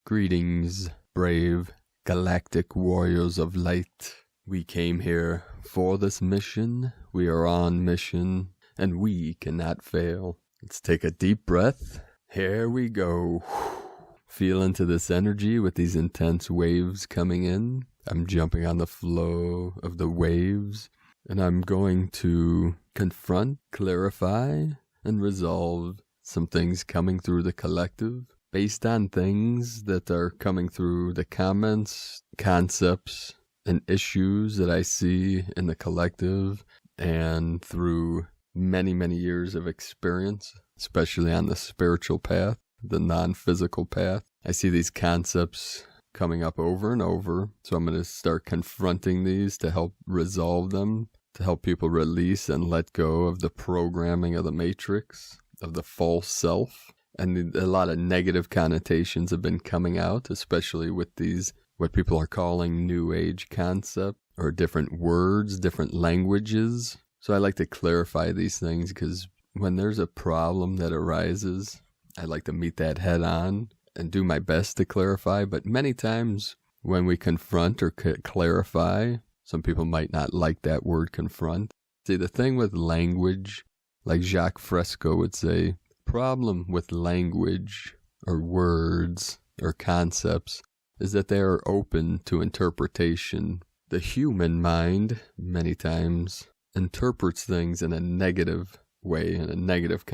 Greetings, brave galactic warriors of light. We came here for this mission. We are on mission, and we cannot fail. Let's take a deep breath. Here we go. Feel into this energy with these intense waves coming in. I'm jumping on the flow of the waves, and I'm going to confront, clarify, and resolve some things coming through the collective based on things that are coming through the comments, concepts, and issues that I see in the collective and through many, many years of experience, especially on the spiritual path, the non-physical path. I see these concepts coming up over and over, so I'm going to start confronting these to help resolve them, to help people release and let go of the programming of the matrix, of the false self. And a lot of negative connotations have been coming out, especially with these, what people are calling New Age concept, or different words, different languages. So I like to clarify these things because when there's a problem that arises, I like to meet that head on and do my best to clarify. But many times when we confront or clarify, some people might not like that word confront. See, the thing with language, like Jacques Fresco would say, problem with language or words or concepts is that they are open to interpretation. The human mind, many times, interprets things in a negative way, in a negative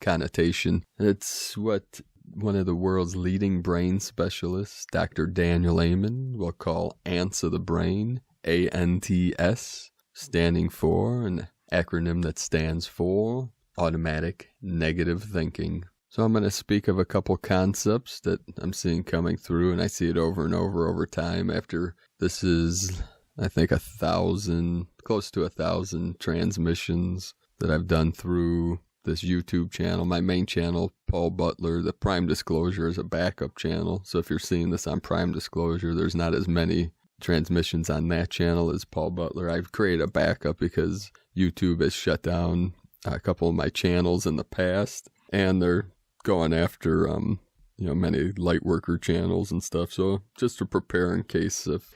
connotation. And it's what one of the world's leading brain specialists, Dr. Daniel Amen, will call ants of the brain, ANTS, standing for an acronym that stands for automatic negative thinking. So I'm going to speak of a couple concepts that I'm seeing coming through, and I see it over and over time after this is, I think, 1,000, close to 1,000 transmissions that I've done through this YouTube channel. My main channel, Paul Butler, the Prime Disclosure, is a backup channel. So if you're seeing this on Prime Disclosure, there's not as many transmissions on that channel as Paul Butler. I've created a backup because YouTube has shut down a couple of my channels in the past, and they're going after many Lightworker channels and stuff. So just to prepare in case if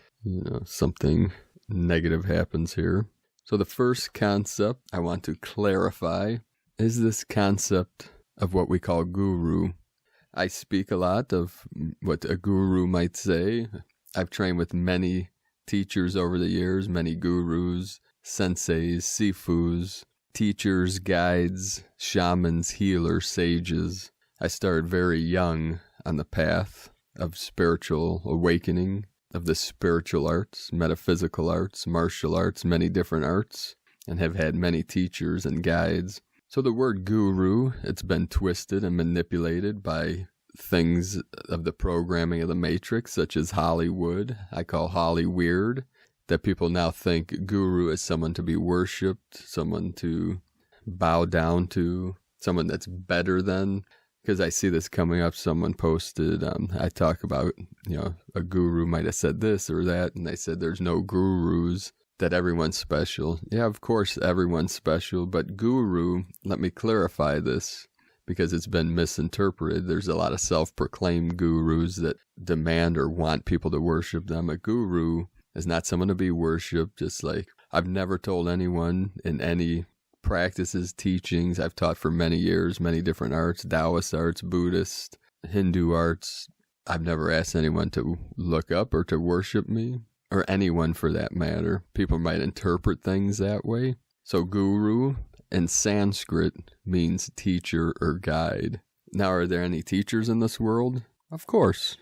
something negative happens here. So the first concept I want to clarify is this concept of what we call guru. I speak a lot of what a guru might say. I've trained with many teachers over the years, many gurus, senseis, sifus, teachers, guides, shamans, healers, sages. I started very young on the path of spiritual awakening, of the spiritual arts, metaphysical arts, martial arts, many different arts, and have had many teachers and guides. So the word guru, it's been twisted and manipulated by things of the programming of the matrix, such as Hollywood. I call Holly weird. That people now think guru is someone to be worshipped, someone to bow down to, someone that's better than. Because I see this coming up, someone posted, I talk about, a guru might have said this or that, and they said there's no gurus, that everyone's special. Yeah, of course everyone's special, but guru, let me clarify this, because it's been misinterpreted. There's a lot of self-proclaimed gurus that demand or want people to worship them. A guru is not someone to be worshipped, just like I've never told anyone in any practices, teachings. I've taught for many years, many different arts, Taoist arts, Buddhist, Hindu arts. I've never asked anyone to look up or to worship me, or anyone for that matter. People might interpret things that way. So guru in Sanskrit means teacher or guide. Now, are there any teachers in this world? Of course.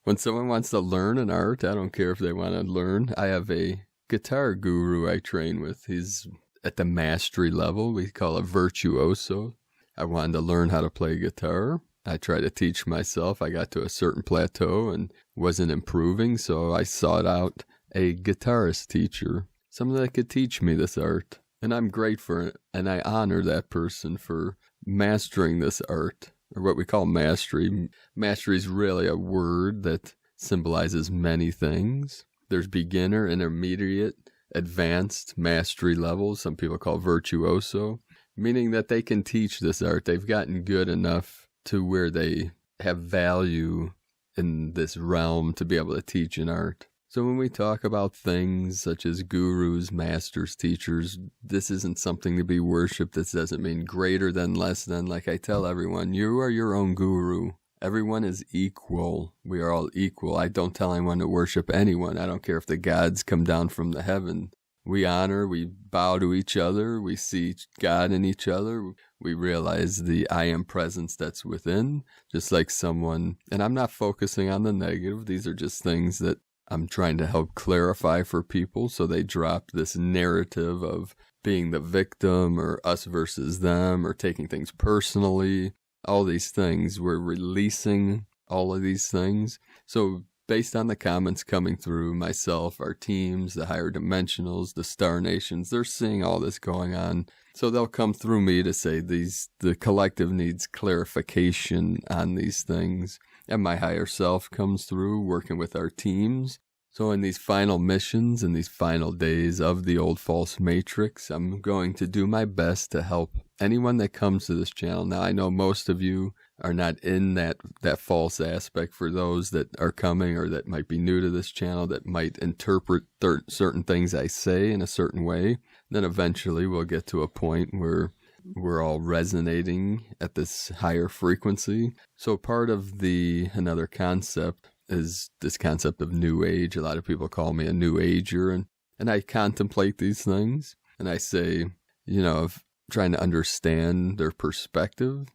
When someone wants to learn an art, I don't care if they want to learn. I have a guitar guru I train with. He's at the mastery level. We call it virtuoso. I wanted to learn how to play guitar. I tried to teach myself. I got to a certain plateau and wasn't improving, so I sought out a guitarist teacher, someone that could teach me this art. And I'm grateful, and I honor that person for mastering this art, or what we call mastery. Mastery is really a word that symbolizes many things. There's beginner, intermediate, advanced mastery levels. Some people call virtuoso, meaning that they can teach this art. They've gotten good enough to where they have value in this realm to be able to teach an art. So when we talk about things such as gurus, masters, teachers, this isn't something to be worshipped. This doesn't mean greater than, less than. Like I tell everyone, you are your own guru. Everyone is equal. We are all equal. I don't tell anyone to worship anyone. I don't care if the gods come down from the heaven. We honor, we bow to each other. We see God in each other. We realize the I am presence that's within, just like someone, and I'm not focusing on the negative. These are just things that I'm trying to help clarify for people so they drop this narrative of being the victim or us versus them or taking things personally. All these things, we're releasing all of these things. So based on the comments coming through, myself, our teams, the higher dimensionals, the star nations, they're seeing all this going on. So they'll come through me to say the collective needs clarification on these things. And my higher self comes through working with our teams. So in these final missions, in these final days of the old false matrix, I'm going to do my best to help anyone that comes to this channel. Now, I know most of you are not in that false aspect. For those that are coming or that might be new to this channel, that might interpret certain things I say in a certain way, then eventually we'll get to a point where we're all resonating at this higher frequency. So part of another concept is this concept of New Age. A lot of people call me a New Ager, and I contemplate these things, and I say, of trying to understand their perspective.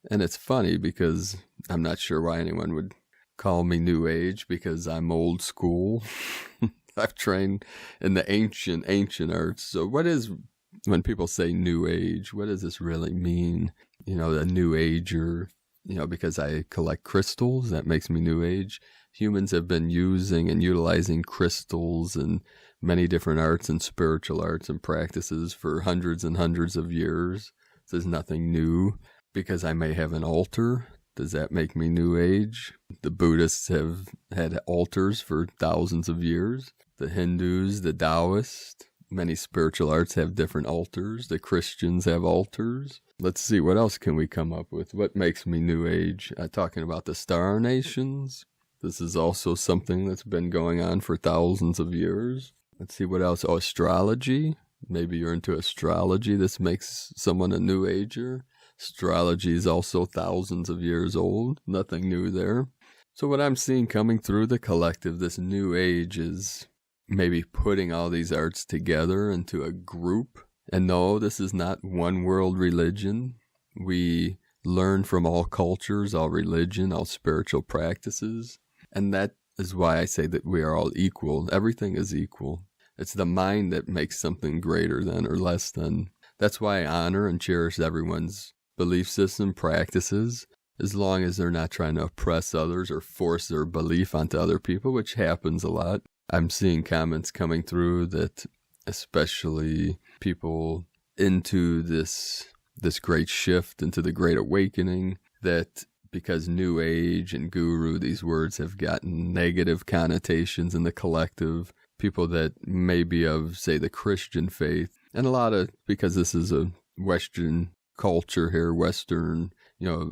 And it's funny because I'm not sure why anyone would call me New Age, because I'm old school. I've trained in the ancient arts. So when people say New Age, what does this really mean? The New Ager, because I collect crystals, that makes me New Age. Humans have been using and utilizing crystals and many different arts and spiritual arts and practices for hundreds and hundreds of years. This is nothing new. Because I may have an altar, does that make me New Age? The Buddhists have had altars for thousands of years. The Hindus, the Taoists, many spiritual arts have different altars. The Christians have altars. Let's see, what else can we come up with? What makes me New Age? Talking about the star nations. This is also something that's been going on for thousands of years. Let's see what else. Astrology. Maybe you're into astrology. This makes someone a New Ager. Astrology is also thousands of years old. Nothing new there. So what I'm seeing coming through the collective, this New Age, is maybe putting all these arts together into a group. And no, this is not one world religion. We learn from all cultures, all religion, all spiritual practices. And that is why I say that we are all equal. Everything is equal. It's the mind that makes something greater than or less than. That's why I honor and cherish everyone's belief system, practices, as long as they're not trying to oppress others or force their belief onto other people, which happens a lot. I'm seeing comments coming through that, especially people into this great shift, into the great awakening, that because New Age and Guru, these words have gotten negative connotations in the collective. People that may be of, say, the Christian faith, and a lot of, because this is a Western culture here, Western,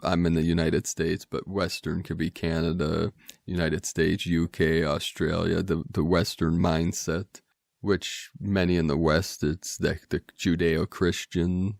I'm in the United States, but Western could be Canada, United States, UK, Australia, the Western mindset, which many in the West, it's the Judeo-Christian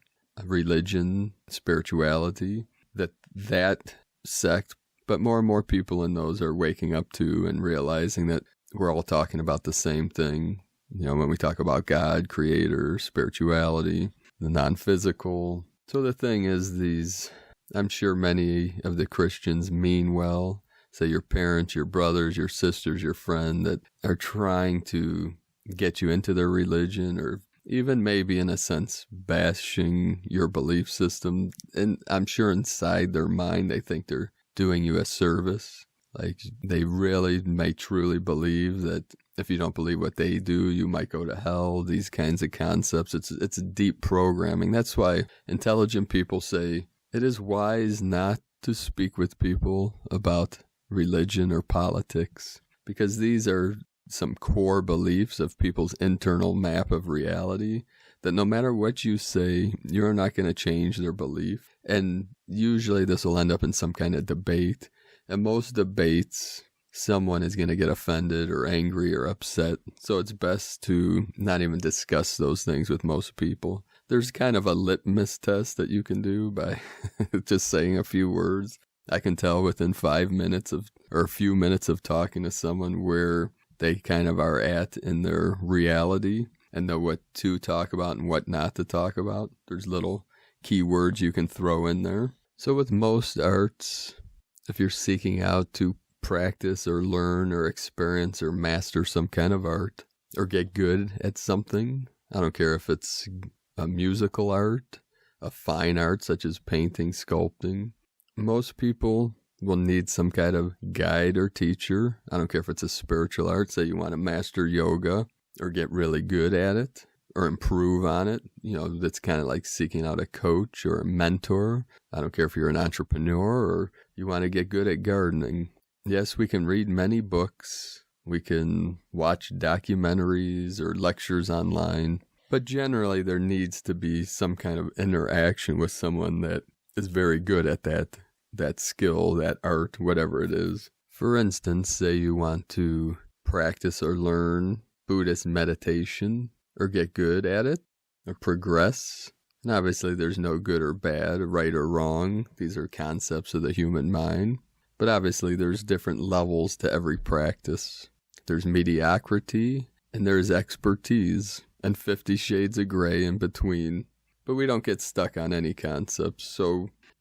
religion, spirituality, that sect, but more and more people in those are waking up to and realizing that we're all talking about the same thing. When we talk about God, creator, spirituality, the non-physical. So the thing is, I'm sure many of the Christians mean well. Say your parents, your brothers, your sisters, your friend that are trying to get you into their religion, or even maybe in a sense bashing your belief system. And I'm sure inside their mind they think they're doing you a service. Like they really may truly believe that if you don't believe what they do, you might go to hell. These kinds of concepts. It's deep programming. That's why intelligent people say it is wise not to speak with people about religion or politics, because these are some core beliefs of people's internal map of reality that no matter what you say, you're not going to change their belief. And usually this will end up in some kind of debate. In most debates, someone is going to get offended or angry or upset. So it's best to not even discuss those things with most people. There's kind of a litmus test that you can do by just saying a few words. I can tell within 5 minutes or a few minutes of talking to someone where they kind of are at in their reality and know what to talk about and what not to talk about. There's little keywords you can throw in there. So with most arts, if you're seeking out to practice or learn or experience or master some kind of art or get good at something, I don't care if it's a musical art, a fine art such as painting, sculpting, most people will need some kind of guide or teacher. I don't care if it's a spiritual art, say you want to master yoga or get really good at it or improve on it. That's kind of like seeking out a coach or a mentor. I don't care if you're an entrepreneur or you want to get good at gardening. Yes, we can read many books. We can watch documentaries or lectures online. But generally, there needs to be some kind of interaction with someone that is very good at that skill, that art, whatever it is. For instance, say you want to practice or learn Buddhist meditation or get good at it or progress. And obviously there's no good or bad, right or wrong. These are concepts of the human mind. But obviously there's different levels to every practice. There's mediocrity and there's expertise and 50 shades of gray in between. But we don't get stuck on any concepts.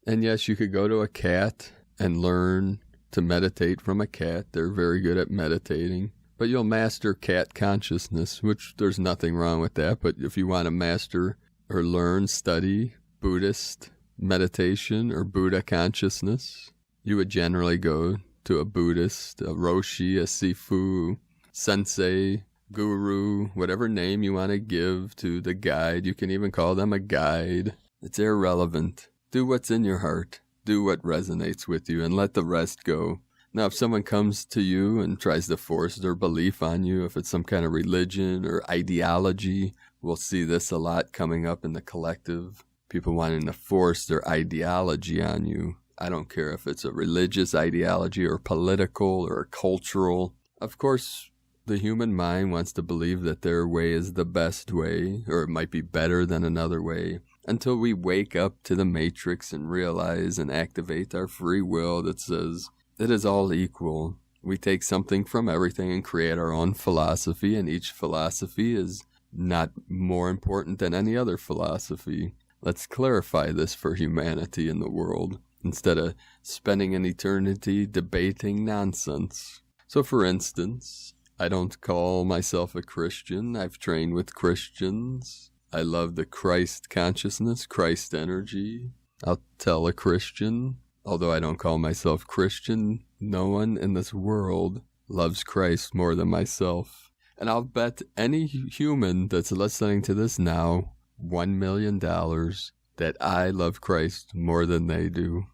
And yes, you could go to a cat and learn to meditate from a cat. They're very good at meditating. But you'll master cat consciousness, which there's nothing wrong with that. But if you want to master or learn, study Buddhist meditation or Buddha consciousness, you would generally go to a Buddhist, a Roshi, a Sifu, Sensei, Guru, whatever name you want to give to the guide. You can even call them a guide. It's irrelevant. Do what's in your heart. Do what resonates with you and let the rest go. Now, if someone comes to you and tries to force their belief on you, if it's some kind of religion or ideology, we'll see this a lot coming up in the collective. People wanting to force their ideology on you. I don't care if it's a religious ideology or political or cultural. Of course, the human mind wants to believe that their way is the best way, or it might be better than another way, until we wake up to the matrix and realize and activate our free will that says it is all equal. We take something from everything and create our own philosophy, and each philosophy is not more important than any other philosophy. Let's clarify this for humanity in the world, instead of spending an eternity debating nonsense. So for instance, I don't call myself a Christian. I've trained with Christians. I love the Christ consciousness, Christ energy. I'll tell a Christian, although I don't call myself Christian, no one in this world loves Christ more than myself. And I'll bet any human that's listening to this now, $1 million, that I love Christ more than they do.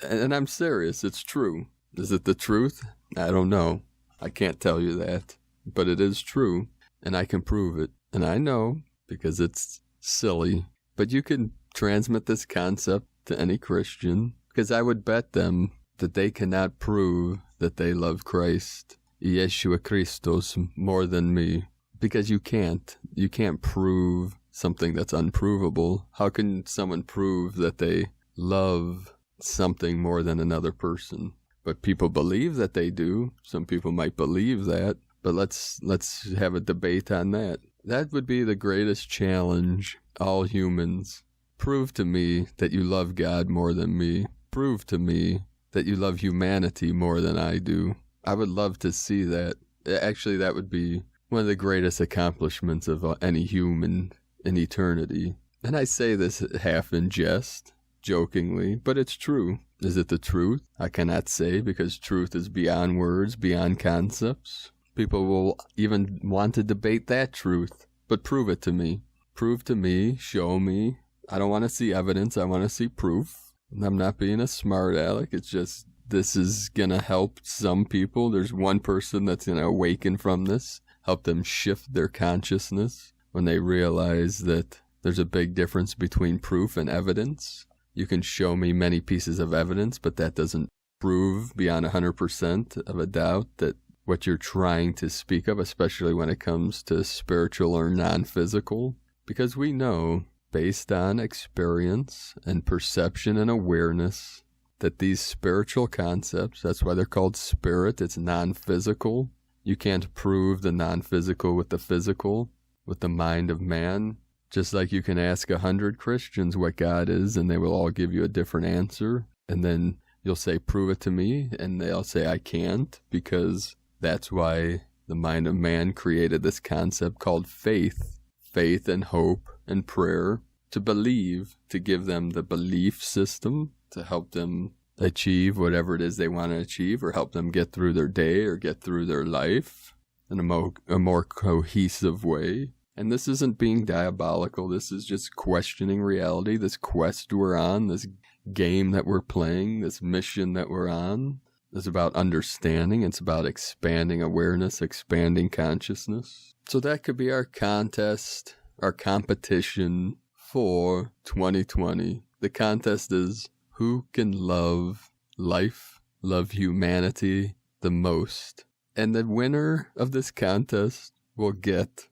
And I'm serious, it's true. Is it the truth? I don't know. I can't tell you that. But it is true, and I can prove it. And I know, because it's silly. But you can transmit this concept to any Christian, because I would bet them that they cannot prove that they love Christ, Yeshua Christos, more than me. Because you can't. You can't prove something that's unprovable. How can someone prove that they love something more than another person? But people believe that they do. Some people might believe that. But let's have a debate on that. That would be the greatest challenge, all humans. Prove to me that you love God more than me. Prove to me that you love humanity more than I do. I would love to see that. Actually, that would be one of the greatest accomplishments of any human in eternity. And I say this half in jest, jokingly, but it's true. Is it the truth? I cannot say, because truth is beyond words, beyond concepts. People will even want to debate that truth, but prove it to me. Prove to me, show me. I don't want to see evidence, I want to see proof. And I'm not being a smart aleck, it's just this is going to help some people. There's one person that's going to awaken from this, help them shift their consciousness when they realize that there's a big difference between proof and evidence. You can show me many pieces of evidence, but that doesn't prove beyond 100% of a doubt that what you're trying to speak of, especially when it comes to spiritual or non-physical, because we know, based on experience and perception and awareness, that these spiritual concepts, that's why they're called spirit, it's non-physical. You can't prove the non-physical with the physical, with the mind of man. Just like you can ask 100 Christians what God is, and they will all give you a different answer. And then you'll say, prove it to me, and they'll say, I can't, because that's why the mind of man created this concept called faith. Faith and hope and prayer, to believe, to give them the belief system, to help them achieve whatever it is they want to achieve, or help them get through their day or get through their life in a more cohesive way. And this isn't being diabolical. This is just questioning reality, this quest we're on, this game that we're playing, this mission that we're on. It's about understanding. It's about expanding awareness, expanding consciousness. So that could be our contest, our competition for 2020. The contest is who can love life, love humanity the most. And the winner of this contest will get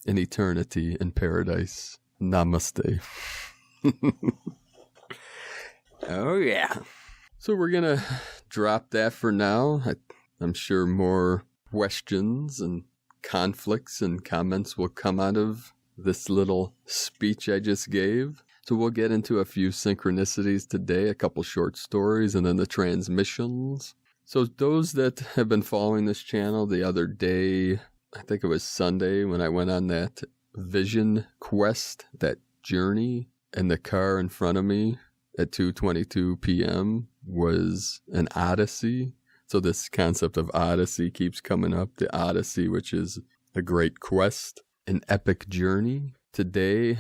an eternity in paradise. Namaste. Oh, yeah. So we're going to drop that for now. I'm sure more questions and conflicts and comments will come out of this little speech I just gave. So we'll get into a few synchronicities today, a couple short stories, and then the transmissions. So those that have been following this channel the other day, I think it was Sunday when I went on that vision quest, that journey, and the car in front of me at 2:22 p.m. was an Odyssey. So this concept of Odyssey keeps coming up, the Odyssey, which is a great quest, an epic journey. Today,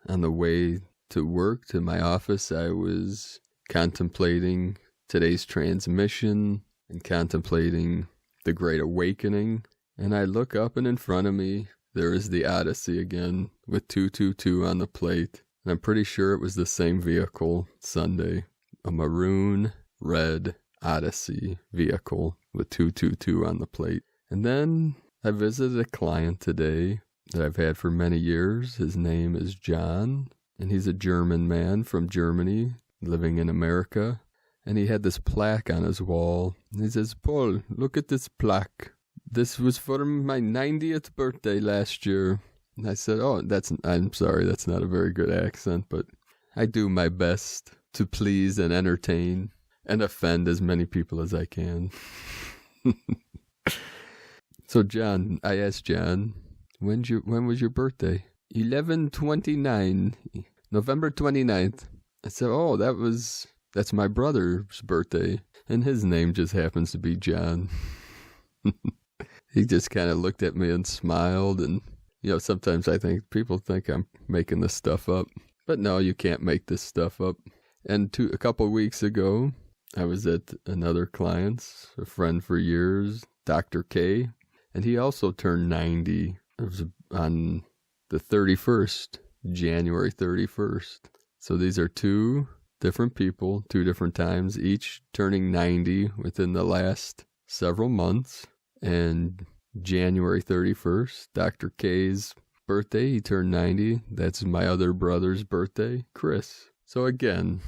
on the way to work, to my office, I was contemplating today's transmission and contemplating the Great Awakening. And I look up, and in front of me, there is the Odyssey again with 222 on the plate. And I'm pretty sure it was the same vehicle Sunday. A maroon red Odyssey vehicle with 222 on the plate. And then I visited a client today that I've had for many years. His name is John, and he's a German man from Germany living in America. And he had this plaque on his wall. And he says, Paul, look at this plaque. This was for my 90th birthday last year. And I said, I'm sorry, that's not a very good accent, but I do my best to please and entertain and offend as many people as I can. So John, I asked John, when was your birthday? 11/29, November 29th. I said, that's my brother's birthday, and his name just happens to be John. He just kind of looked at me and smiled, and sometimes I think people think I'm making this stuff up. But no, you can't make this stuff up. And a couple of weeks ago, I was at another client's, a friend for years, Dr. K, and he also turned 90. It was on the 31st, January 31st. So these are two different people, two different times, each turning 90 within the last several months. And January 31st, Dr. K's birthday, he turned 90. That's my other brother's birthday, Chris. So again,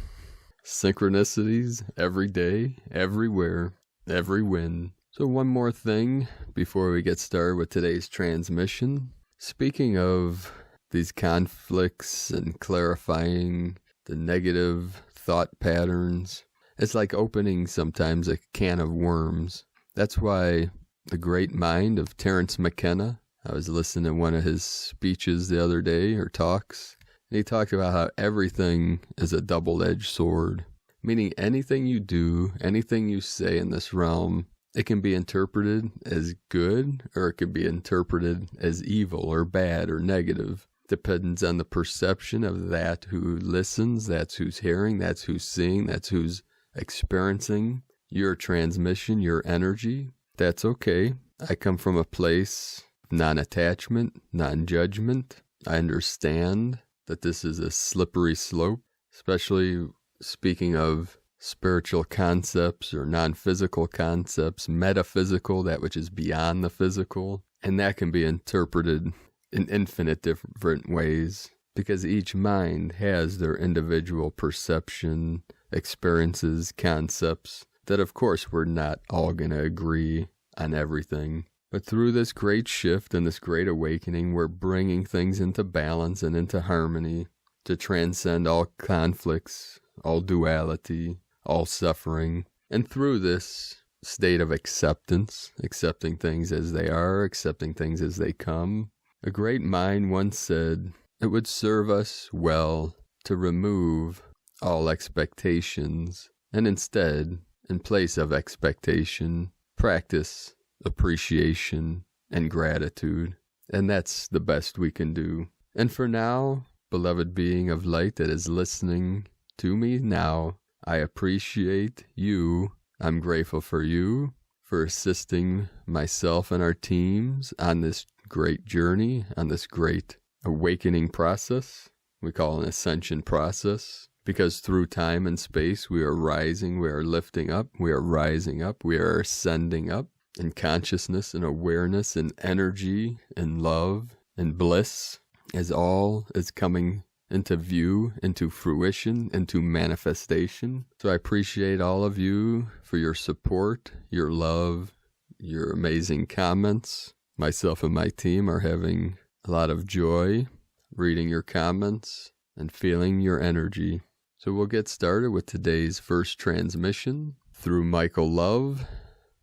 synchronicities every day, everywhere, every win. So one more thing before we get started with today's transmission. Speaking of these conflicts and clarifying the negative thought patterns, it's like opening sometimes a can of worms. That's why the great mind of Terence McKenna, I was listening to one of his speeches the other day, or talks, and he talked about how everything is a double-edged sword, meaning anything you do, anything you say in this realm, it can be interpreted as good, or it can be interpreted as evil or bad or negative. Depends on the perception of that who listens, that's who's hearing, that's who's seeing, that's who's experiencing your transmission, your energy. That's okay. I come from a place of non-attachment, non-judgment. I understand that this is a slippery slope, especially speaking of spiritual concepts or non-physical concepts, metaphysical, that which is beyond the physical, and that can be interpreted in infinite different ways, because each mind has their individual perception, experiences, concepts, that of course we're not all going to agree on everything. But through this great shift and this great awakening, we're bringing things into balance and into harmony to transcend all conflicts, all duality, all suffering. And through this state of acceptance, accepting things as they are, accepting things as they come, a great mind once said, it would serve us well to remove all expectations and instead, in place of expectation, practice appreciation and gratitude. And that's the best we can do. And for now, beloved being of light that is listening to me now, I appreciate you. I'm grateful for you for assisting myself and our teams on this great journey, on this great awakening process. We call it an ascension process, because through time and space we are rising, we are lifting up, we are rising up, we are ascending up in consciousness and awareness and energy and love and bliss, as all is coming into view, into fruition, into manifestation. So I appreciate all of you for your support, your love, your amazing comments. Myself and my team are having a lot of joy reading your comments and feeling your energy. So we'll get started with today's first transmission through Michael Love,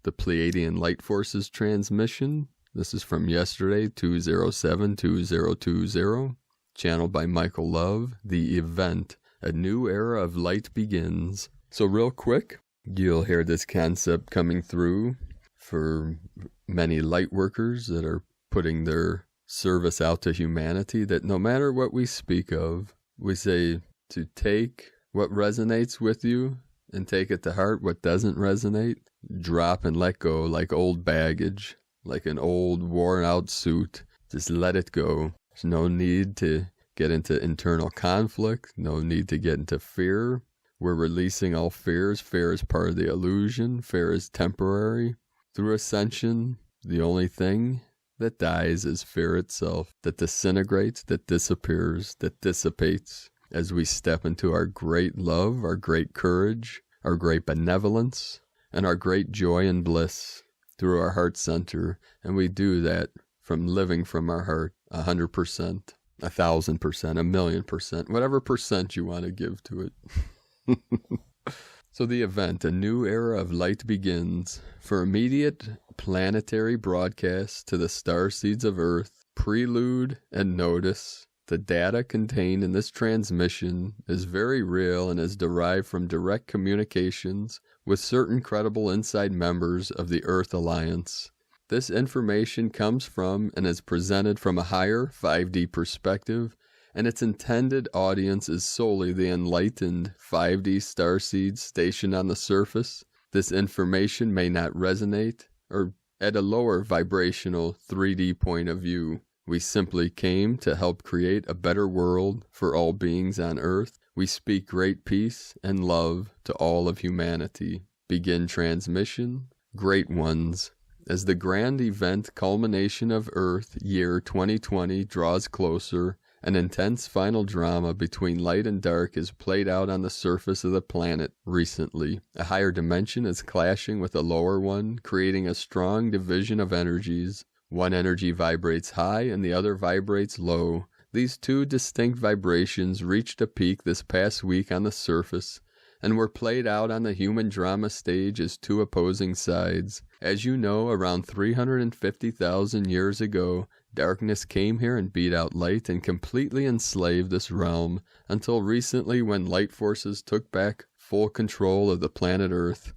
the Pleiadian Light Forces transmission. This is from yesterday, 207-2020, channeled by Michael Love. The event, a new era of light begins. So real quick, you'll hear this concept coming through for many light workers that are putting their service out to humanity, that no matter what we speak of, we say to take what resonates with you and take it to heart. What doesn't resonate, drop and let go, like old baggage, like an old worn out suit. Just let it go. There's no need to get into internal conflict, no need to get into fear. We're releasing all fears. Fear is part of the illusion. Fear is temporary. Through ascension, the only thing that dies is fear itself, that disintegrates, that disappears, that dissipates as we step into our great love, our great courage, our great benevolence, and our great joy and bliss through our heart center. And we do that from living from our heart, 100%, 1,000%, 1,000,000%, whatever percent you want to give to it. So the event, a new era of light begins. For immediate planetary broadcast to the starseeds of Earth, prelude and notice. The data contained in this transmission is very real and is derived from direct communications with certain credible inside members of the Earth Alliance. This information comes from and is presented from a higher 5D perspective, and its intended audience is solely the enlightened 5D starseeds stationed on the surface. This information may not resonate or at a lower vibrational 3D point of view. We simply came to help create a better world for all beings on Earth. We speak great peace and love to all of humanity. Begin transmission, great ones. As the grand event culmination of Earth year 2020 draws closer, an intense final drama between light and dark is played out on the surface of the planet recently. A higher dimension is clashing with a lower one, creating a strong division of energies. One energy vibrates high and the other vibrates low. These two distinct vibrations reached a peak this past week on the surface and were played out on the human drama stage as two opposing sides. As you know, around 350,000 years ago, darkness came here and beat out light and completely enslaved this realm until recently, when light forces took back full control of the planet Earth.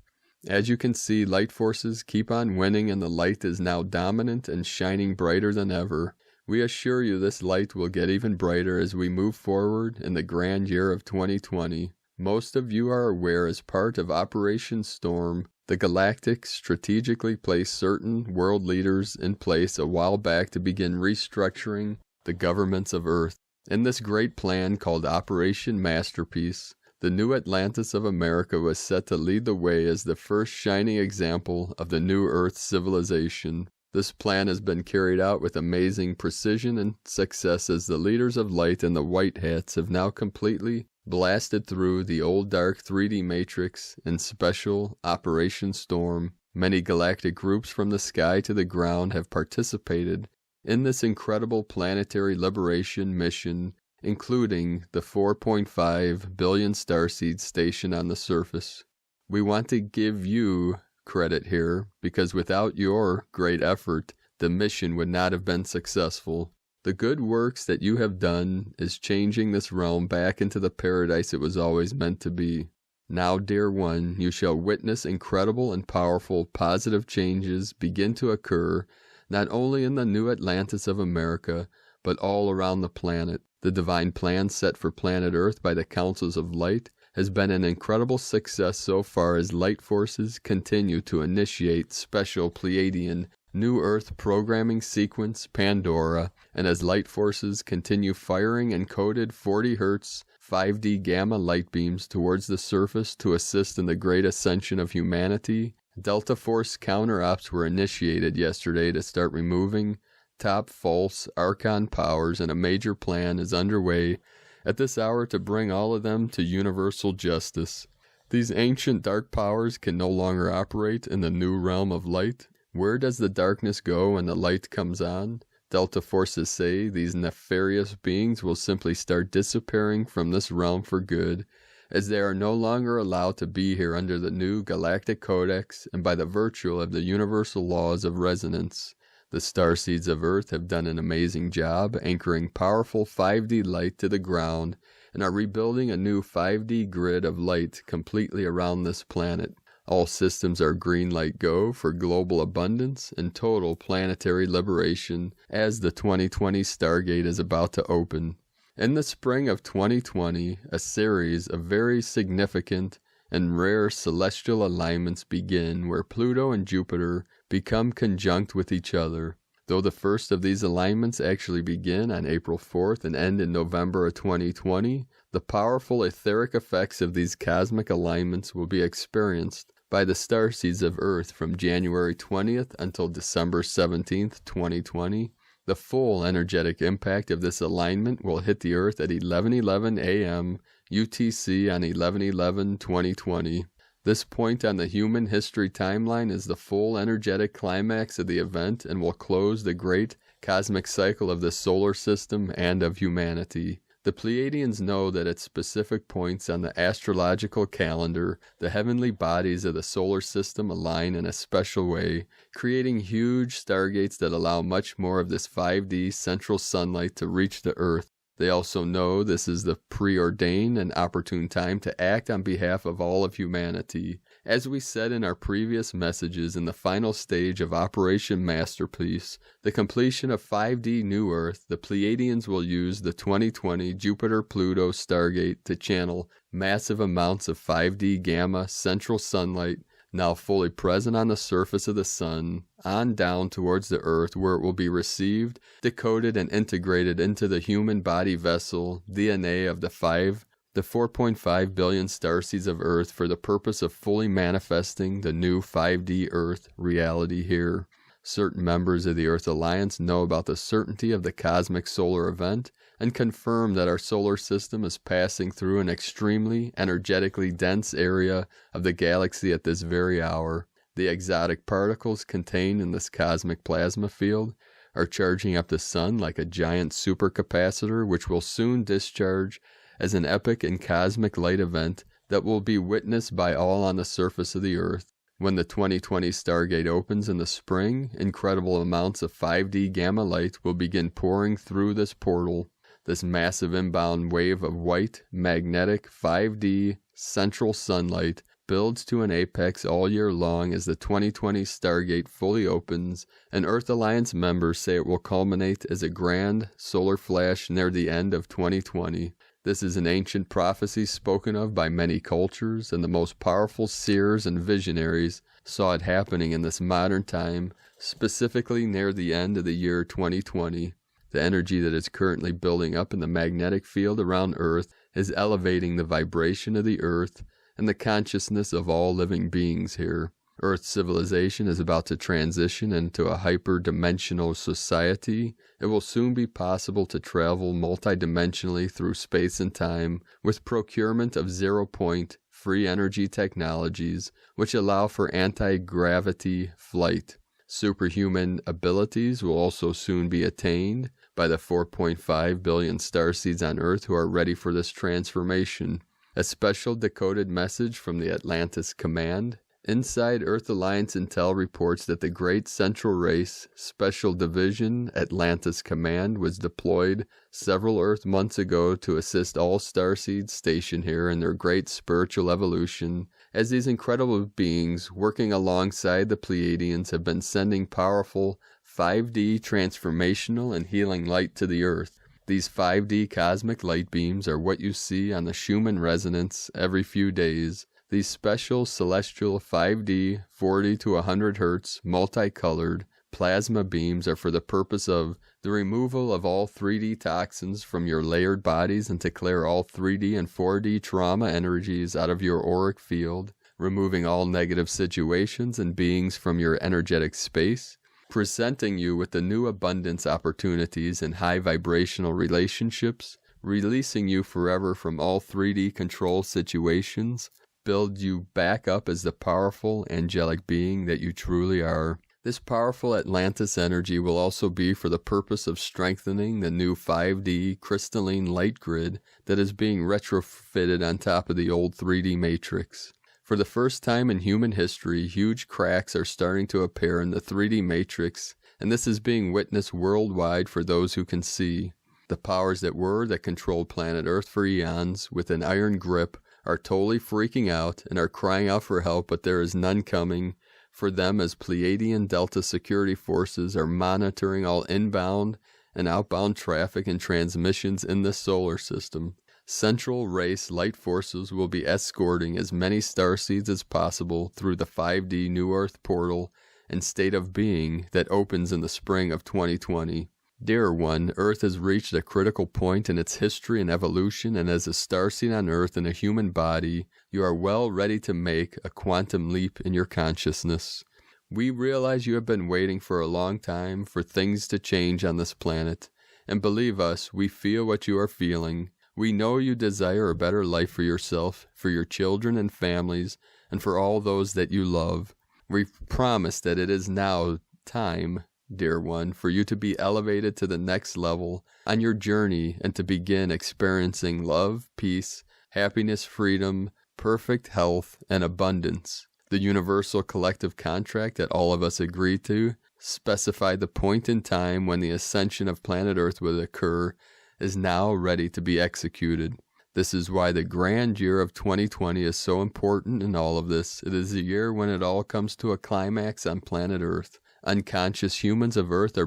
As you can see, light forces keep on winning and the light is now dominant and shining brighter than ever. We assure you this light will get even brighter as we move forward in the grand year of 2020. Most of you are aware, as part of Operation Storm, the Galactics strategically placed certain world leaders in place a while back to begin restructuring the governments of Earth. In this great plan called Operation Masterpiece, The new Atlantis of America was set to lead the way as the first shining example of the new Earth civilization. This plan has been carried out with amazing precision and success as the leaders of light and the white hats have now completely blasted through the old dark 3D matrix in Special Operation Storm. Many galactic groups from the sky to the ground have participated in this incredible planetary liberation mission, including the 4.5 billion starseeds stationed on the surface. We want to give you credit here, because without your great effort, the mission would not have been successful. The good works that you have done is changing this realm back into the paradise it was always meant to be. Now, dear one, you shall witness incredible and powerful positive changes begin to occur, not only in the new Atlantis of America, but all around the planet. The divine plan set for planet Earth by the Councils of Light has been an incredible success so far as light forces continue to initiate special Pleiadian New Earth programming sequence Pandora, and as light forces continue firing encoded 40 Hz 5D gamma light beams towards the surface to assist in the great ascension of humanity. Delta Force counter-ops were initiated yesterday to start removing top false Archon powers, and a major plan is underway at this hour to bring all of them to universal justice. These ancient dark powers can no longer operate in the new realm of light. Where does the darkness go when the light comes on? Delta forces say these nefarious beings will simply start disappearing from this realm for good, as they are no longer allowed to be here under the new Galactic Codex and by the virtue of the universal laws of resonance. The Starseeds of Earth have done an amazing job anchoring powerful 5D light to the ground and are rebuilding a new 5D grid of light completely around this planet. All systems are green light go for global abundance and total planetary liberation as the 2020 Stargate is about to open. In the spring of 2020, a series of very significant and rare celestial alignments begin where Pluto and Jupiter become conjunct with each other. Though the first of these alignments actually begin on April 4th and end in November of 2020, the powerful etheric effects of these cosmic alignments will be experienced by the Starseeds of Earth from January 20th until December 17th, 2020. The full energetic impact of this alignment will hit the Earth at 11:11 a.m. UTC on 11/11/2020. This point on the human history timeline is the full energetic climax of the event and will close the great cosmic cycle of the solar system and of humanity. The Pleiadians know that at specific points on the astrological calendar, the heavenly bodies of the solar system align in a special way, creating huge stargates that allow much more of this 5D central sunlight to reach the Earth. They also know this is the preordained and opportune time to act on behalf of all of humanity. As we said in our previous messages, in the final stage of Operation Masterpiece, the completion of 5D New Earth, the Pleiadians will use the 2020 Jupiter-Pluto Stargate to channel massive amounts of 5D gamma central sunlight, now fully present on the surface of the sun, on down towards the Earth, where it will be received, decoded, and integrated into the human body vessel DNA of the 4.5 billion starseeds of Earth for the purpose of fully manifesting the new 5D Earth reality here. Certain members of the Earth Alliance know about the certainty of the cosmic solar event and confirm that our solar system is passing through an extremely energetically dense area of the galaxy at this very hour. The exotic particles contained in this cosmic plasma field are charging up the sun like a giant supercapacitor, which will soon discharge as an epic and cosmic light event that will be witnessed by all on the surface of the Earth. When the 2020 Stargate opens in the spring, incredible amounts of 5D gamma light will begin pouring through this portal. This massive inbound wave of white, magnetic, 5D, central sunlight builds to an apex all year long as the 2020 Stargate fully opens, and Earth Alliance members say it will culminate as a grand solar flash near the end of 2020. This is an ancient prophecy spoken of by many cultures, and the most powerful seers and visionaries saw it happening in this modern time, specifically near the end of the year 2020. The energy that is currently building up in the magnetic field around Earth is elevating the vibration of the Earth and the consciousness of all living beings here. Earth's civilization is about to transition into a hyper-dimensional society. It will soon be possible to travel multidimensionally through space and time with procurement of zero-point free energy technologies which allow for anti-gravity flight. Superhuman abilities will also soon be attained by the 4.5 billion starseeds on Earth who are ready for this transformation. A special decoded message from the Atlantis Command. Inside Earth Alliance Intel reports that the Great Central Race Special Division Atlantis Command was deployed several Earth months ago to assist all starseeds stationed here in their great spiritual evolution, as these incredible beings working alongside the Pleiadians have been sending powerful 5D transformational and healing light to the Earth. These 5D cosmic light beams are what you see on the Schumann resonance every few days. These special celestial 5D 40 to 100 Hz multicolored plasma beams are for the purpose of the removal of all 3D toxins from your layered bodies and to clear all 3D and 4D trauma energies out of your auric field, removing all negative situations and beings from your energetic space, presenting you with the new abundance opportunities and high vibrational relationships, releasing you forever from all 3D control situations, build you back up as the powerful angelic being that you truly are. This powerful Atlantis energy will also be for the purpose of strengthening the new 5D crystalline light grid that is being retrofitted on top of the old 3D matrix. For the first time in human history, huge cracks are starting to appear in the 3D matrix, and this is being witnessed worldwide for those who can see. The powers that controlled planet Earth for eons with an iron grip are totally freaking out and are crying out for help, but there is none coming for them as Pleiadian Delta security forces are monitoring all inbound and outbound traffic and transmissions in the solar system. Central Race Light Forces will be escorting as many starseeds as possible through the 5D New Earth portal and state of being that opens in the spring of 2020. Dear one, Earth has reached a critical point in its history and evolution, and as a starseed on Earth in a human body, you are well ready to make a quantum leap in your consciousness. We realize you have been waiting for a long time for things to change on this planet, and believe us, we feel what you are feeling. We know you desire a better life for yourself, for your children and families, and for all those that you love. We promise that it is now time, dear one, for you to be elevated to the next level on your journey and to begin experiencing love, peace, happiness, freedom, perfect health, and abundance. The universal collective contract that all of us agree to specified the point in time when the ascension of planet Earth would occur is now ready to be executed. This is why the grand year of 2020 is so important in all of this. It is the year when it all comes to a climax on planet Earth. Unconscious humans of Earth are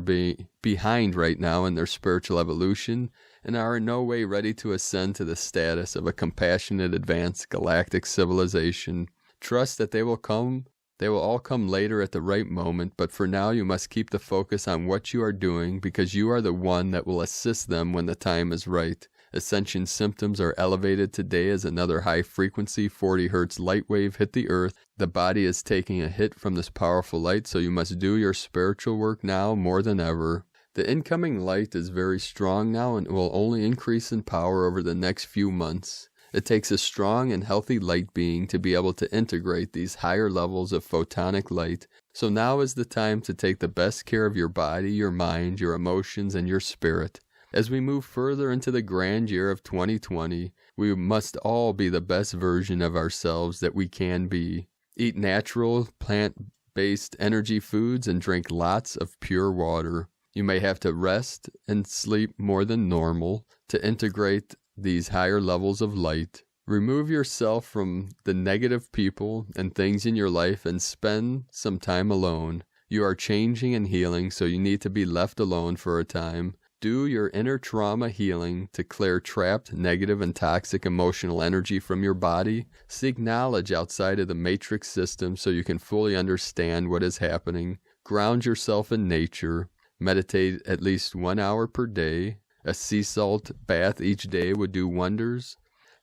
behind right now in their spiritual evolution and are in no way ready to ascend to the status of a compassionate advanced galactic civilization. Trust that they will all come later at the right moment, but for now you must keep the focus on what you are doing because you are the one that will assist them when the time is right. Ascension symptoms are elevated today as another high-frequency 40 Hz light wave hit the Earth. The body is taking a hit from this powerful light, so you must do your spiritual work now more than ever. The incoming light is very strong now and will only increase in power over the next few months. It takes a strong and healthy light being to be able to integrate these higher levels of photonic light. So now is the time to take the best care of your body, your mind, your emotions, and your spirit. As we move further into the grand year of 2020, we must all be the best version of ourselves that we can be. Eat natural, plant-based energy foods and drink lots of pure water. You may have to rest and sleep more than normal to integrate these higher levels of light. Remove yourself from the negative people and things in your life and spend some time alone. You are changing and healing, so you need to be left alone for a time. Do your inner trauma healing to clear trapped, negative, and toxic emotional energy from your body. Seek knowledge outside of the matrix system so you can fully understand what is happening. Ground yourself in nature. Meditate at least 1 hour per day. A sea salt bath each day would do wonders.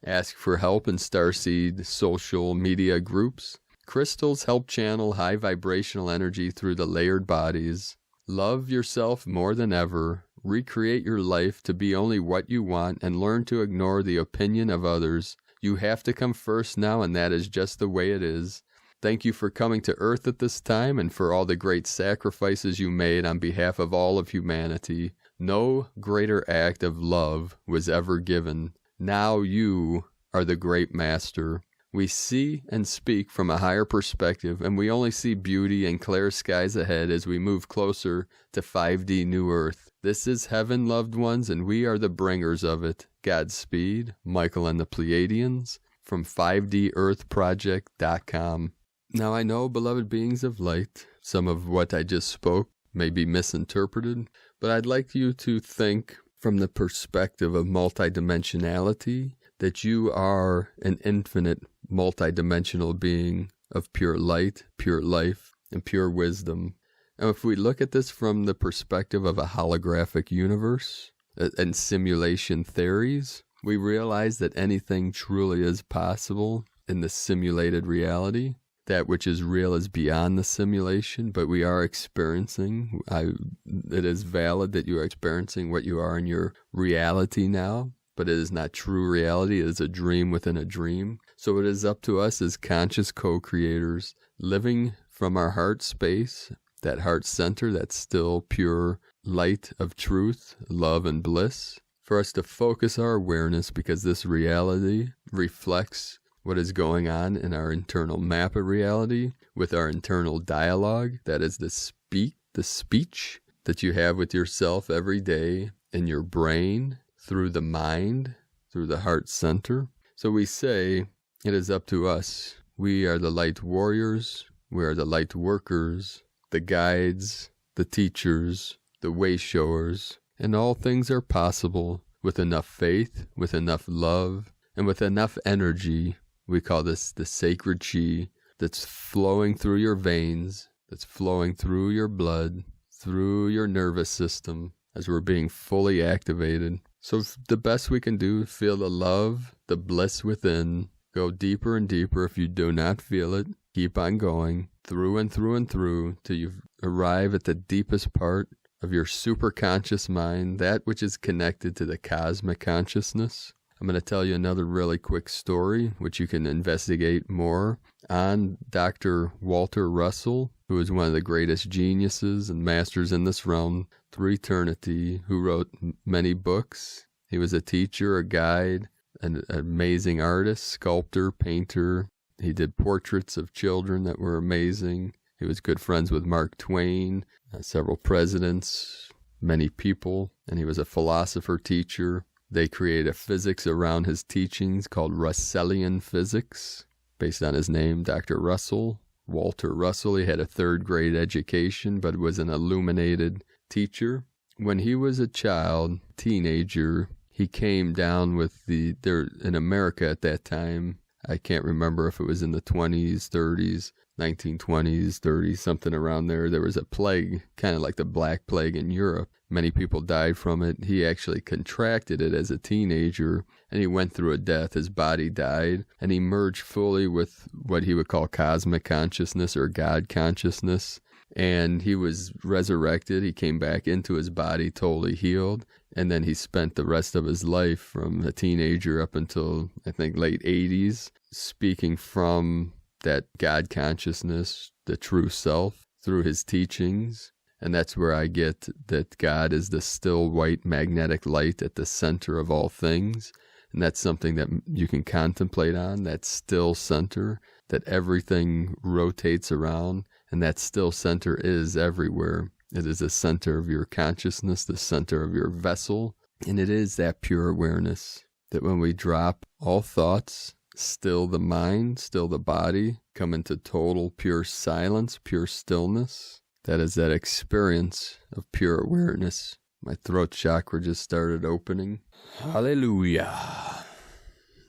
Ask for help in Starseed social media groups. Crystals help channel high vibrational energy through the layered bodies. Love yourself more than ever. Recreate your life to be only what you want and learn to ignore the opinion of others. You have to come first now, and that is just the way it is. Thank you for coming to Earth at this time and for all the great sacrifices you made on behalf of all of humanity. No greater act of love was ever given. Now you are the great master. We see and speak from a higher perspective, and we only see beauty and clear skies ahead as we move closer to 5D New Earth. This is heaven, loved ones, and we are the bringers of it. Godspeed, Michael and the Pleiadians, from 5DEarthProject.com. Now I know, beloved beings of light, some of what I just spoke may be misinterpreted, but I'd like you to think from the perspective of multidimensionality, that you are an infinite multidimensional being of pure light, pure life, and pure wisdom. And if we look at this from the perspective of a holographic universe and simulation theories, we realize that anything truly is possible in the simulated reality. That which is real is beyond the simulation, but we are experiencing, it is valid that you are experiencing what you are in your reality now, but it is not true reality. It is a dream within a dream. So it is up to us as conscious co-creators, living from our heart space, that heart center, that still pure light of truth, love, and bliss, for us to focus our awareness, because this reality reflects what is going on in our internal map of reality, with our internal dialogue, that is the speech that you have with yourself every day in your brain, through the mind, through the heart center. So we say, it is up to us. We are the light warriors, we are the light workers, the guides, the teachers, the way showers, and all things are possible with enough faith, with enough love, and with enough energy. We call this the sacred chi that's flowing through your veins, that's flowing through your blood, through your nervous system, as we're being fully activated. So the best we can do, feel the love, the bliss within. Go deeper and deeper. If you do not feel it, keep on going through and through and through till you arrive at the deepest part of your superconscious mind, that which is connected to the cosmic consciousness. I'm going to tell you another really quick story, which you can investigate more on Dr. Walter Russell, who is one of the greatest geniuses and masters in this realm through eternity, who wrote many books. He was a teacher, a guide, an amazing artist, sculptor, painter. He did portraits of children that were amazing. He was good friends with Mark Twain, several presidents, many people, and he was a philosopher teacher. They created a physics around his teachings called Russellian physics, based on his name, Dr. Russell, Walter Russell. He had a third-grade education, but was an illuminated teacher. When he was a child, teenager, he came down with in America at that time, I can't remember if it was in the 20s, 30s, 1920s, 30s, something around there. There was a plague, kind of like the Black Plague in Europe. Many people died from it. He actually contracted it as a teenager, and he went through a death. His body died, and he merged fully with what he would call cosmic consciousness or God consciousness. And he was resurrected. He came back into his body totally healed. And then he spent the rest of his life from a teenager up until, I think, late 80s, speaking from that God consciousness, the true self, through his teachings. And that's where I get that God is the still white magnetic light at the center of all things. And that's something that you can contemplate on, that still center, that everything rotates around. And that still center is everywhere. It is the center of your consciousness, the center of your vessel. And it is that pure awareness that when we drop all thoughts, still the mind, still the body, come into total pure silence, pure stillness. That is that experience of pure awareness. My throat chakra just started opening. Hallelujah.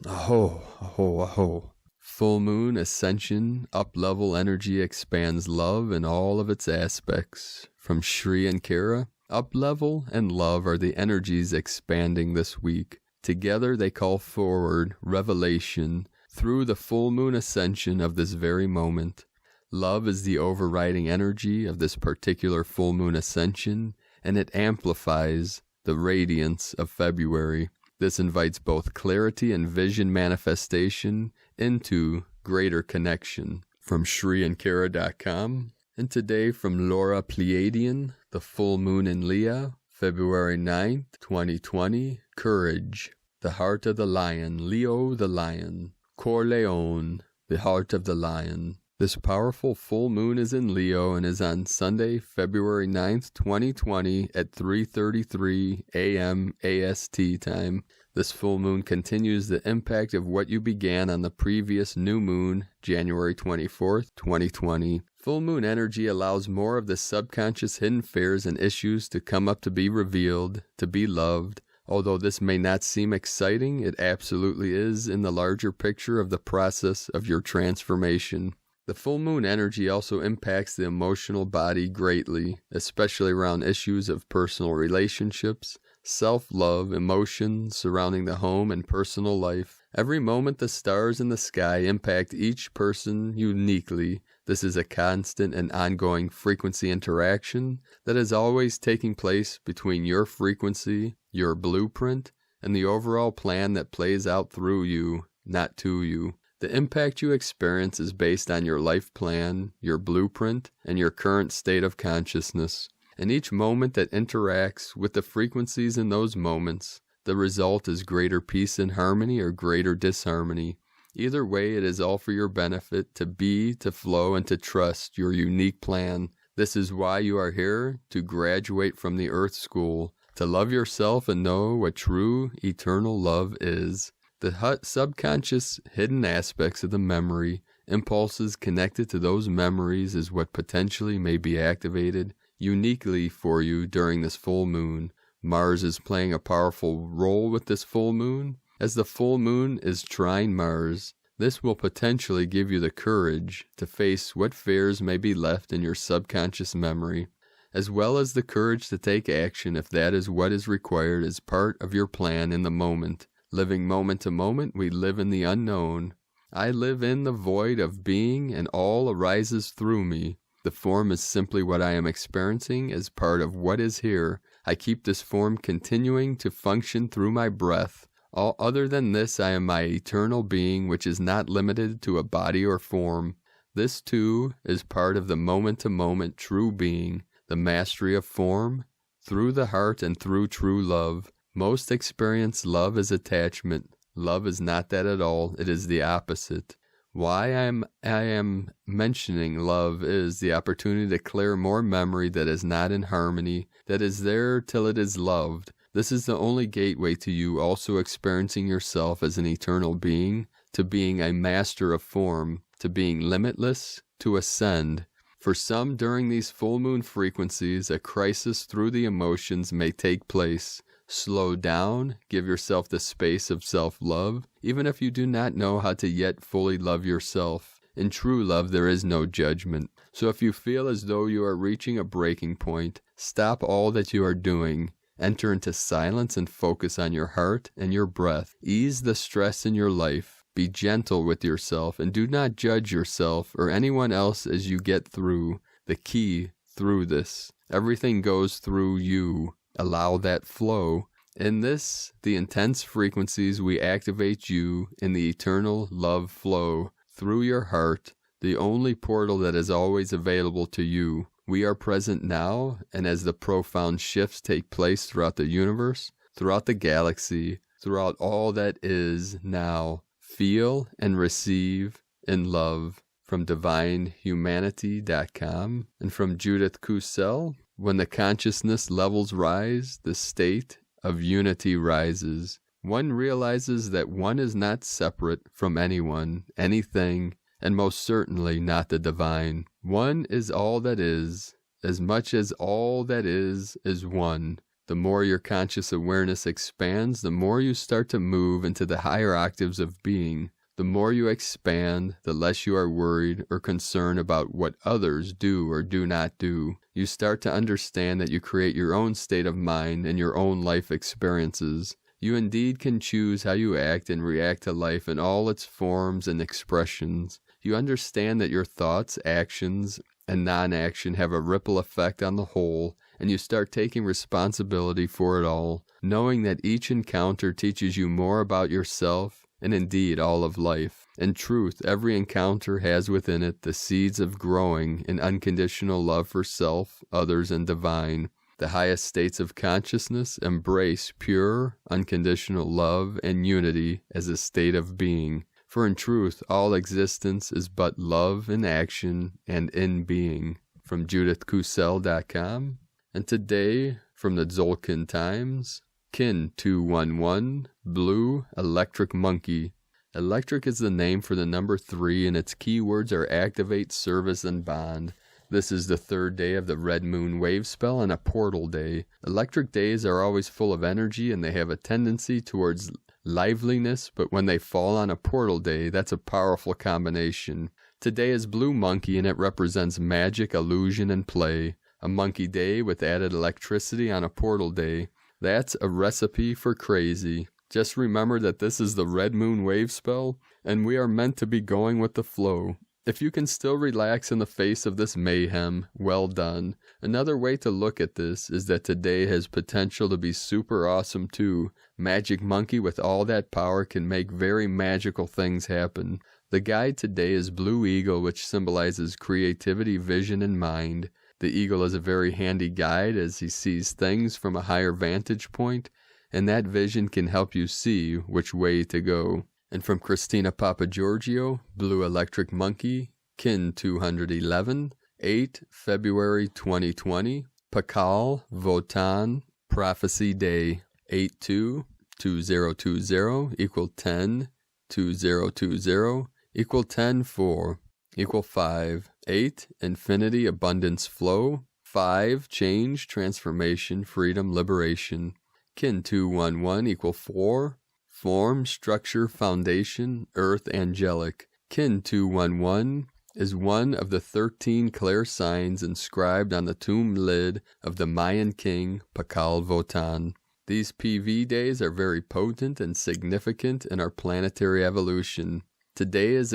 Aho, aho, aho. Full moon, ascension, up-level energy expands love in all of its aspects. From Shri and Kara, up-level and love are the energies expanding this week. Together they call forward revelation through the full moon ascension of this very moment. Love is the overriding energy of this particular full moon ascension, and it amplifies the radiance of February. This invites both clarity and vision manifestation into greater connection. From ShriAnkara.com, and today from Laura Pleiadian, the full moon in Leo, February 9th, 2020, Courage, the heart of the lion, Leo the lion, Cor Leon, the heart of the lion. This powerful full moon is in Leo and is on Sunday, February 9th, 2020 at 3:33 a.m. AST time. This full moon continues the impact of what you began on the previous new moon, January 24th, 2020. Full moon energy allows more of the subconscious hidden fears and issues to come up to be revealed, to be loved. Although this may not seem exciting, it absolutely is in the larger picture of the process of your transformation. The full moon energy also impacts the emotional body greatly, especially around issues of personal relationships, self-love, emotions surrounding the home and personal life. Every moment the stars in the sky impact each person uniquely. This is a constant and ongoing frequency interaction that is always taking place between your frequency, your blueprint, and the overall plan that plays out through you, not to you. The impact you experience is based on your life plan, your blueprint, and your current state of consciousness. In each moment that interacts with the frequencies in those moments, the result is greater peace and harmony or greater disharmony. Either way, it is all for your benefit to be, to flow, and to trust your unique plan. This is why you are here, to graduate from the Earth School, to love yourself and know what true, eternal love is. The subconscious hidden aspects of the memory, impulses connected to those memories is what potentially may be activated uniquely for you during this full moon. Mars is playing a powerful role with this full moon. As the full moon is trine Mars, this will potentially give you the courage to face what fears may be left in your subconscious memory, as well as the courage to take action if that is what is required as part of your plan in the moment. Living moment to moment, we live in the unknown. I live in the void of being, and all arises through me. The form is simply what I am experiencing as part of what is here. I keep this form continuing to function through my breath. All other than this, I am my eternal being, which is not limited to a body or form. This, too, is part of the moment-to-moment true being, the mastery of form, through the heart and through true love. Most experience love as attachment. Love is not that at all. It is the opposite. Why I am mentioning love is the opportunity to clear more memory that is not in harmony, that is there till it is loved. This is the only gateway to you also experiencing yourself as an eternal being, to being a master of form, to being limitless, to ascend. For some, during these full moon frequencies, a crisis through the emotions may take place. Slow down, give yourself the space of self-love, even if you do not know how to yet fully love yourself. In true love, there is no judgment. So if you feel as though you are reaching a breaking point, stop all that you are doing. Enter into silence and focus on your heart and your breath. Ease the stress in your life. Be gentle with yourself and do not judge yourself or anyone else as you get through. The key through this. Everything goes through you. Allow that flow. In this, the intense frequencies, we activate you in the eternal love flow through your heart, the only portal that is always available to you. We are present now, and as the profound shifts take place throughout the universe, throughout the galaxy, throughout all that is now, feel and receive in love. From DivineHumanity.com and from Judith Kussel. When the consciousness levels rise, the state of unity rises. One realizes that one is not separate from anyone, anything, and most certainly not the divine. One is all that is, as much as all that is one. The more your conscious awareness expands, the more you start to move into the higher octaves of being. The more you expand, the less you are worried or concerned about what others do or do not do. You start to understand that you create your own state of mind and your own life experiences. You indeed can choose how you act and react to life in all its forms and expressions. You understand that your thoughts, actions, and non-action have a ripple effect on the whole, and you start taking responsibility for it all, knowing that each encounter teaches you more about yourself and indeed all of life. In truth, every encounter has within it the seeds of growing in unconditional love for self, others, and divine. The highest states of consciousness embrace pure, unconditional love and unity as a state of being. For in truth, all existence is but love in action and in being. From JudithKusel.com. And today, from the Tzolk'in Times, Kin 211, Blue Electric Monkey. Electric is the name for the number 3, and its keywords are activate, service, and bond. This is the 3rd day of the Red Moon Wave Spell and a portal day. Electric days are always full of energy and they have a tendency towards liveliness, but when they fall on a portal day, that's a powerful combination. Today is Blue Monkey and it represents magic, illusion, and play. A monkey day with added electricity on a portal day. That's a recipe for crazy. Just remember that this is the Red Moon Wave Spell and we are meant to be going with the flow. If you can still relax in the face of this mayhem, well done. Another way to look at this is that today has potential to be super awesome too. Magic Monkey with all that power can make very magical things happen. The guide today is Blue Eagle, which symbolizes creativity, vision, and mind. The eagle is a very handy guide as he sees things from a higher vantage point, and that vision can help you see which way to go. And from Christina Papagiorgio, Blue Electric Monkey, Kin 211, 8 February 2020, Pakal Votan, Prophecy Day, 822020 equal 10, 2020 equal 10-4, equal 5, 8 Infinity, Abundance, Flow, 5 Change, Transformation, Freedom, Liberation, Kin 211 equal 4, Form, Structure, Foundation, Earth, Angelic. Kin 211 is one of the 13 clear signs inscribed on the tomb lid of the Mayan king Pakal Votan. These PV days are very potent and significant in our planetary evolution. Today is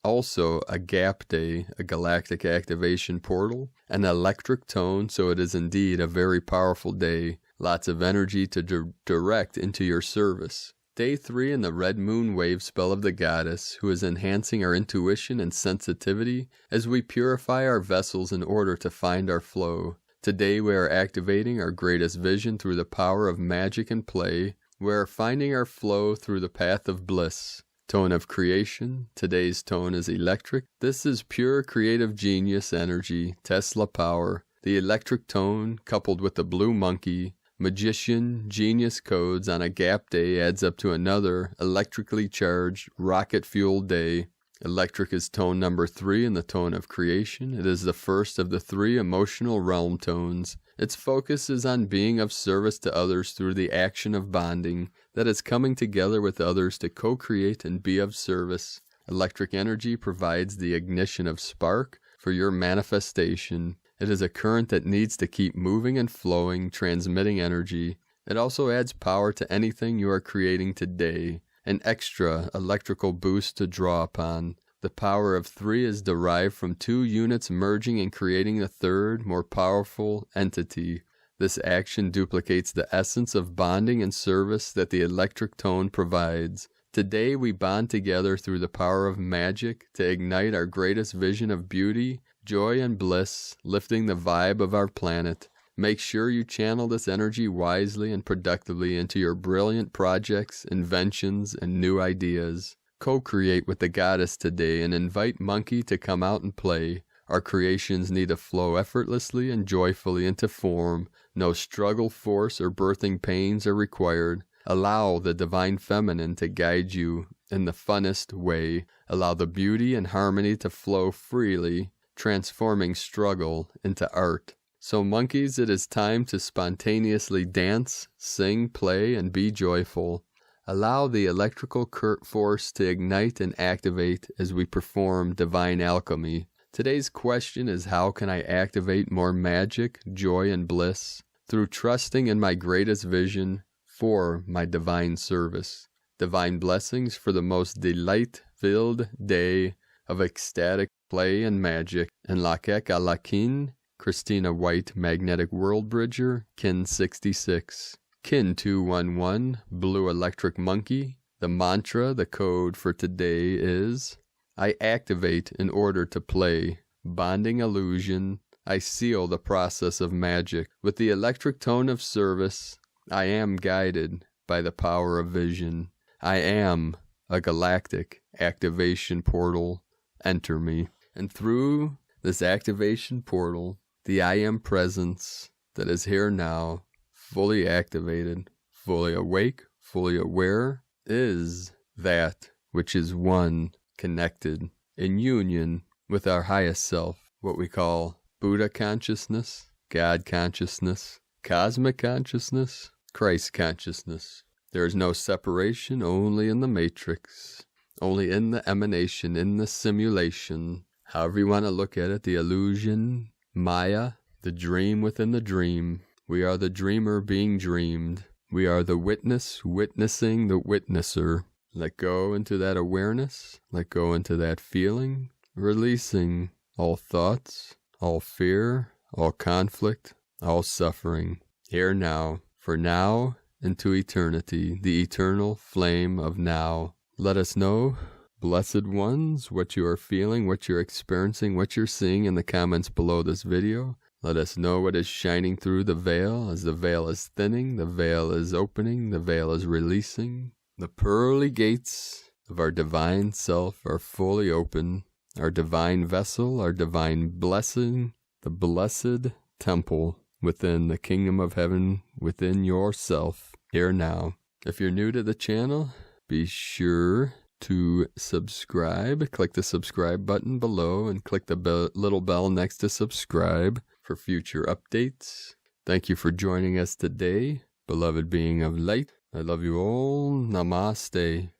also a gap day, a galactic activation portal, an electric tone, so it is indeed a very powerful day. Lots of energy to direct into your service. Day 3 in the Red Moon Wave Spell of the Goddess, who is enhancing our intuition and sensitivity as we purify our vessels in order to find our flow. Today we are activating our greatest vision through the power of magic and play. We are finding our flow through the path of bliss. Tone of creation. Today's tone is electric. This is pure creative genius energy, Tesla power. The electric tone, coupled with the blue monkey, magician, genius codes on a gap day adds up to another electrically charged, rocket-fueled day. Electric is tone number 3 in the tone of creation. It is the first of the 3 emotional realm tones. Its focus is on being of service to others through the action of bonding, that is coming together with others to co-create and be of service. Electric energy provides the ignition of spark for your manifestation. It is a current that needs to keep moving and flowing, transmitting energy. It also adds power to anything you are creating today, an extra electrical boost to draw upon. The power of 3 is derived from 2 units merging and creating a third, more powerful entity. This action duplicates the essence of bonding and service that the electric tone provides. Today we bond together through the power of magic to ignite our greatest vision of beauty, joy, and bliss, lifting the vibe of our planet. Make sure you channel this energy wisely and productively into your brilliant projects, inventions, and new ideas. Co-create with the goddess today and invite Monkey to come out and play. Our creations need to flow effortlessly and joyfully into form. No struggle, force, or birthing pains are required. Allow the divine feminine to guide you in the funnest way. Allow the beauty and harmony to flow freely, transforming struggle into art. So monkeys, it is time to spontaneously dance, sing, play, and be joyful. Allow the electrical force to ignite and activate as we perform divine alchemy. Today's question is, how can I activate more magic, joy, and bliss? Through trusting in my greatest vision, for my divine service. Divine blessings for the most delight-filled day of ecstatic play and magic. And Lakek Alakin, Christina White, Magnetic World Bridger, Kin 66. Kin 211, Blue Electric Monkey. The mantra, the code for today is, I activate in order to play. Bonding illusion. I seal the process of magic. With the electric tone of service, I am guided by the power of vision. I am a galactic activation portal. Enter me. And through this activation portal, the I am presence that is here now, fully activated, fully awake, fully aware, is that which is one, connected, in union with our highest self, what we call Buddha consciousness, God consciousness, cosmic consciousness, Christ consciousness. There is no separation, only in the matrix, only in the emanation, in the simulation, however you want to look at it, the illusion, Maya, the dream within the dream. We are the dreamer being dreamed. We are the witness witnessing the witnesser. Let go into that awareness, let go into that feeling, releasing all thoughts, all fear, all conflict, all suffering. Here now, for now into eternity, the eternal flame of now. Let us know, blessed ones, what you are feeling, what you're experiencing, what you're seeing in the comments below this video. Let us know what is shining through the veil as the veil is thinning, the veil is opening, the veil is releasing. The pearly gates of our divine self are fully open. Our divine vessel, our divine blessing, the blessed temple within the kingdom of heaven, within yourself, here now. If you're new to the channel, be sure to subscribe. Click the subscribe button below and click the little bell next to subscribe for future updates. Thank you for joining us today, beloved being of light. I love you all. Namaste.